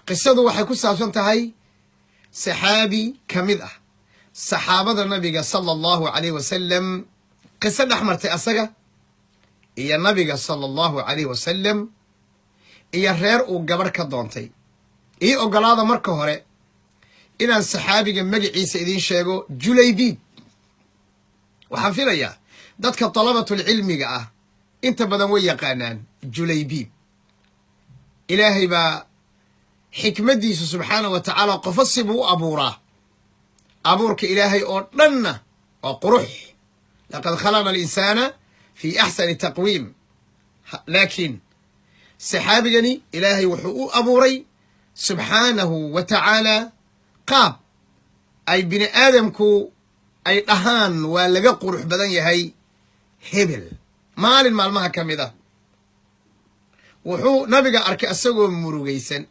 qisadu waxay ku saabsan tahay saxaabi ka mid ah saxaabada nabiga sala allahu calayh wasalam qiso dhex martay asaga iyo nabiga sala allahu calayh wasalam iyo reer uu gabarh ka doontay ii ogolaada marka hore inaan saxaabiga magaciisa idiin sheego julaybiib waxaan filayaa dadka dalabatulcilmiga ah inta badan way yaqaanaan julaybiib ilaahay baa xikmaddiisu subxaanahu wa tacaala qofo sibuu u abuuraa abuurka ilaahay oo dhanna waa qurux laqad khalaqna alinsaana fii axsani taqwiim laakiin saxaabigani ilaahay wuxuu u abuuray subxaanahu wa tacaala qaab ay bini aadamku ay dhahaan waa laga qurux badan yahay hebel maalin maalmaha ka mid ah wuxuu nabiga arkay asagoo murugaysan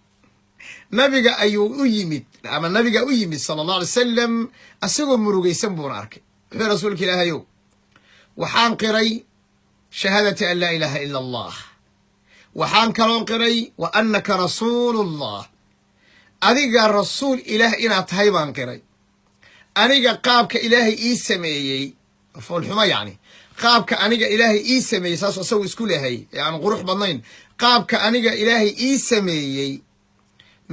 nabiga ayuu u yimid ama nabiga u yimid sala allahu alay wasalam asagoo murugaysan buuna arkay wuxuu rasuulka ilaahayow waxaan qiray shahaadati an laa ilaaha ila allah waxaan kaloon qiray wa annaka rasuulullah adiga rasuul ilaah inaad tahay baan qiray aniga qaabka ilaahay ii sameeyey foolxumo yacni qaabka aniga ilaahay ii sameeyey saasoo isagu isku lehay ee aan qurux badnayn qaabka aniga ilaahay ii sameeyey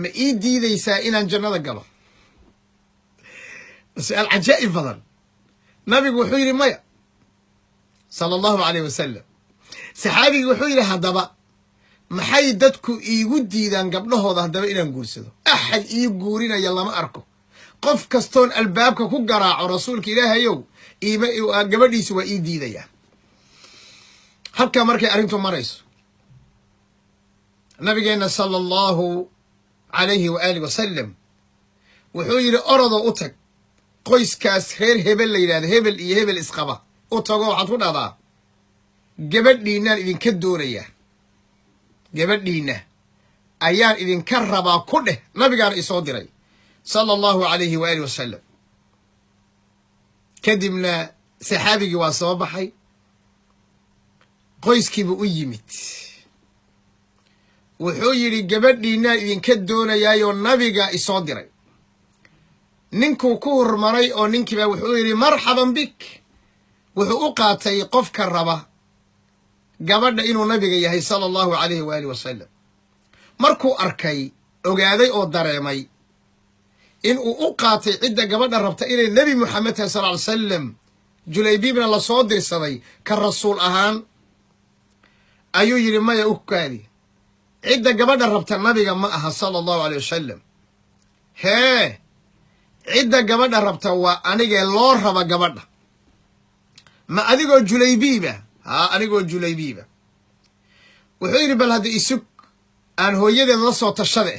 ma ii diidaysaa inaan jannada galo su-aal cajaa'ib badan nabigu wuxuu yidhi maya sala allahu calayh wasalam saxaabigii wuxuu yidhi haddaba maxay dadku iigu diidaan gabdhahooda haddaba inaan guursado axad ii guurinaya lama arko qof kastoon albaabka ku garaaco rasuulka ilaahayow gabadhiisu waa ii diidayaa halkaa markay arrintu marayso nabigeenna sala allahu calayhi waaalih wasalam wuxuu yidhi orodoo u tag qoyskaas reer hebel la yidhahda hebel iyo hebel isqaba u tago waxaad ku dhahdaa gabadhiinaan idinka doonayaa gabadhiinna ayaan idinka rabaa ku dheh nabigaana isoo diray sala allahu calayhi waaalih wasalam kadibna saxaabigii waa soo baxay qoyskiibuu u yimid wuxuu yidhi gabadhiinaan idinka doonayaayoo nabiga isoo diray ninkuu ku hormaray oo ninkiiba wuxuu yidhi marxaban bik wuxuu u qaatay qofka raba gabadha inuu nabiga yahay sala allahu calayhi waaalih wasalam markuu arkay ogaaday oo dareemay inuu u qaatay cidda gabadha rabta inay nebi moxamed tahay sal ly salam julaybiibna lasoo dirsaday ka rasuul ahaan ayuu yidhi maya u kaadi cidda gabadha rabta nabiga ma aha sala allahu aleyh wasalam hee cidda gabadha rabta waa anigee loo raba gabadha ma adigoo julaybiiba haa anigoo julaybiiba wuxuu yidhi bal hadda isug aan hooyadeed la soo tashade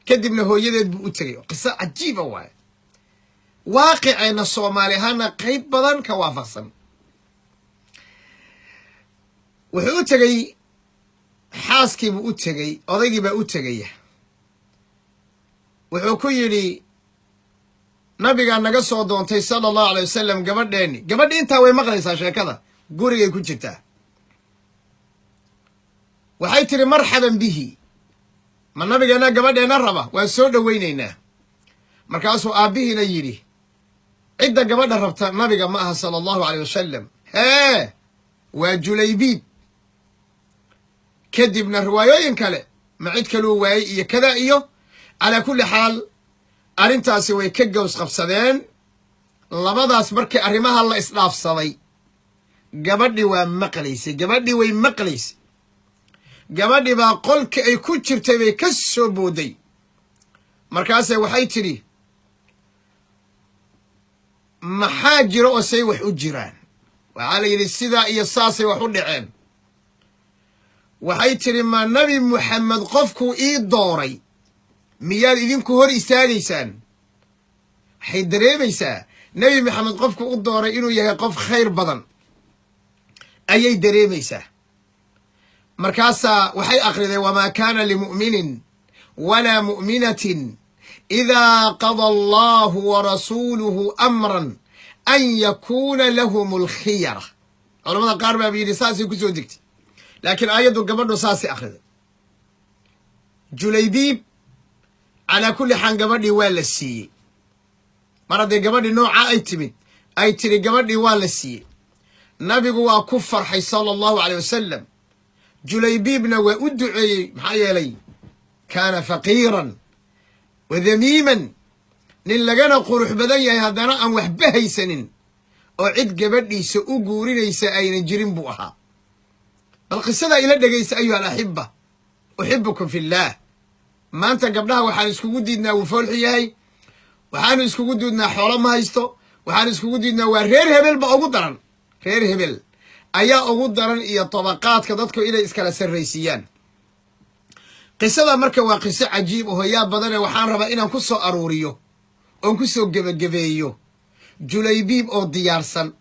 kadibna hooyadeed buu u tegay qiso cajiiba waaye waaqiceenna soomaali ahaana qayb badan ka waafaqsan wuxuu u tegey xaaskiibuu u tegey odaygiibaa u tegaya wuxuu ku yidhi nabigaa naga soo doontay sala allahu alay wasalam gabadheenni gabadhi intaa way maqlaysaa sheekada gurigay ku jirtaa waxay tidhi marxaban bihi ma nabigeenna gabadheenna raba waan soo dhowaynaynaa markaasuu aabbihiina yidhi cidda gabadha rabta nabiga ma aha sala allahu aleyh wasalam hee waa julaybiib kadibna riwaayooyin kale ma cid kaluu waayey iyo kadaa iyo calaa kulli xaal arrintaasi way ka gows qabsadeen labadaas markii arrimaha la isdhaafsaday gabadhi waa maqlaysay gabadhii way maqlaysay gabadhi baa qolkii ay ku jirtay bay ka soo booday markaase waxay tidhi maxaa jiro oo say wax u jiraan waxaa la yidhi sidaa iyo saasay wax u dhaceen waxay tidhi ma nabi moxamed qofkuu ii dooray miyaad idinku hor istaagaysaan waxay dareemaysaa nebi moxamed qofku u dooray inuu yahay qof khayr badan ayay dareemaysaa markaasaa waxay akhriday wamaa kaana limu'minin walaa mu'minatin idaa qada allahu warasuuluhu amran an yakuuna lahum alkhiyara culamada qaar baaba yidhi saasay ku soo degtay laakiin aayaddu gabadhu saasay akhriday جليبيب على كل حال قبضي ولا سي مرة قبضي نوع أي تري قبضي ولا سي نبي هو كفر حي صلى الله عليه وسلم جليبيبنا وأدعي محايا لي كان فقيرا وذميما نلقنا قروح بدايا هذا أن وحبه سنين وعد قبضي سأقوري ليس أين جرين بوها القصة إلى دقيس أيها الأحبة أحبكم في الله ما أنت قبلها وحان اسكو قديدنا وفولحياي وحان اسكو قديدنا حولا ما هيستو وحان اسكو قديدنا ورير هبل بأقودران رير هبل أيا أقودران إيا طبقات كدتكو إلى إسكالا سريسيان قصة مركا وقصة عجيب وهي بدنا وحان ربا إنا كسو أروريو ونكسو قبقبيو جليبيب أو ديارسان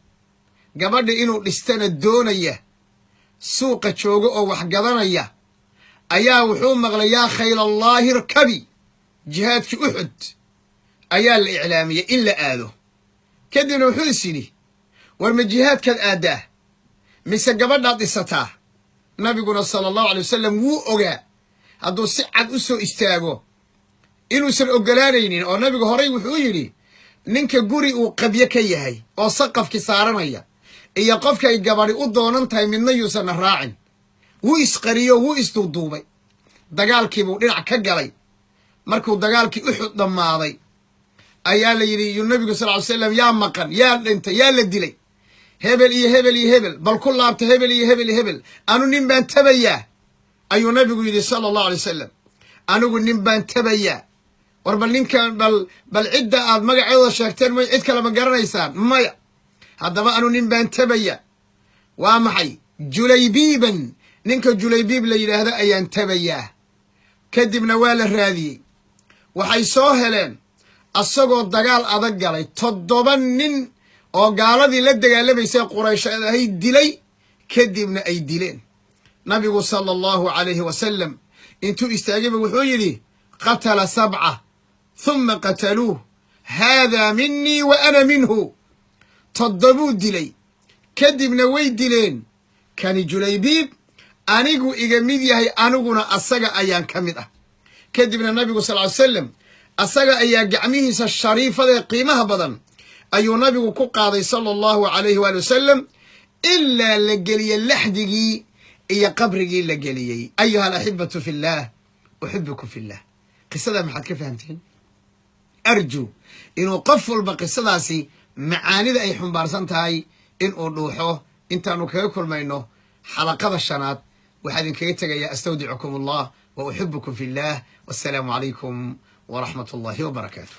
قبل إنو لستان الدونية سوق جوجو أو وحقدانية أيا وحوم مغليا خيل الله ركبي جهادك أحد أيا الإعلامية إلا آذو كدنا وحسني ورم الجهاد كالآداه مسا قبلنا قصتاه نبينا صلى الله عليه وسلم وو أوغا هادو سعد أسو استاغو إنو سر أوغلانينين أو نبينا هوري وحويري نينك قوري أو قبيكيهي أو سقف كسارانيا إيا قفك أي قباري أدونان تاي من نيوسان الراعن wuu isqariyo wuu isduuduubay dagaalkiibuu dhinac ka galay markuu dagaalkii Uxud dhammaaday ayaa la yidhi yu nabigu sal ly slam yaa maqan yaa dhintay yaa la dilay hebel iyo hebel iyo hebel bal ku laabta hebel iyo hebel iyo hebel anu nin baan tabayaa ayuu nabigu yidhi sala allahu alay wasalam anigu nin baan tabayaa war bal ninkan bal cidda aad magaceeda sheegteen may cid kale ma garanaysaan maya haddaba anu nin baan tabayaa waa maxay julaybiiban ninka julaybiib la yidhaahdo ayaan tabayaa kadibna waa la raadiyey waxay soo heleen asagoo dagaal adag galay 7 nin oo gaaladii la dagaalamaysa Quraysh ay dilay kadibna ay dileen nabigu sallallahu alayhi wasallam intuu istaagay wuxuu yiri qatala 7 thumma qataluhu hada minni wa ana minhu tadabuu dilay kadibna way dileen kani julaybiib anigu iga mid yahay aniguna asaga ayaan kamid ah kadibna nabigu sallallahu alayhi wasallam asaga ayaa gacmihiisa shariifada qiimaha badan ayuu nabigu ku qaaday sallallahu alayhi wa sallam illa la galiya lahdigi iyo qabrigi la galiyay ayuha alahibatu fillah uhibbukum fillah qisada maxad ka fahamteen arju inuu qof walba qisadaasi macaanida ay xumbaarsan tahay in uu dhuuxo intaanu kaga kulmayno xalaqada shanaad وحد كيتجا أستودعكم الله وأحبكم في الله والسلام عليكم ورحمة الله وبركاته.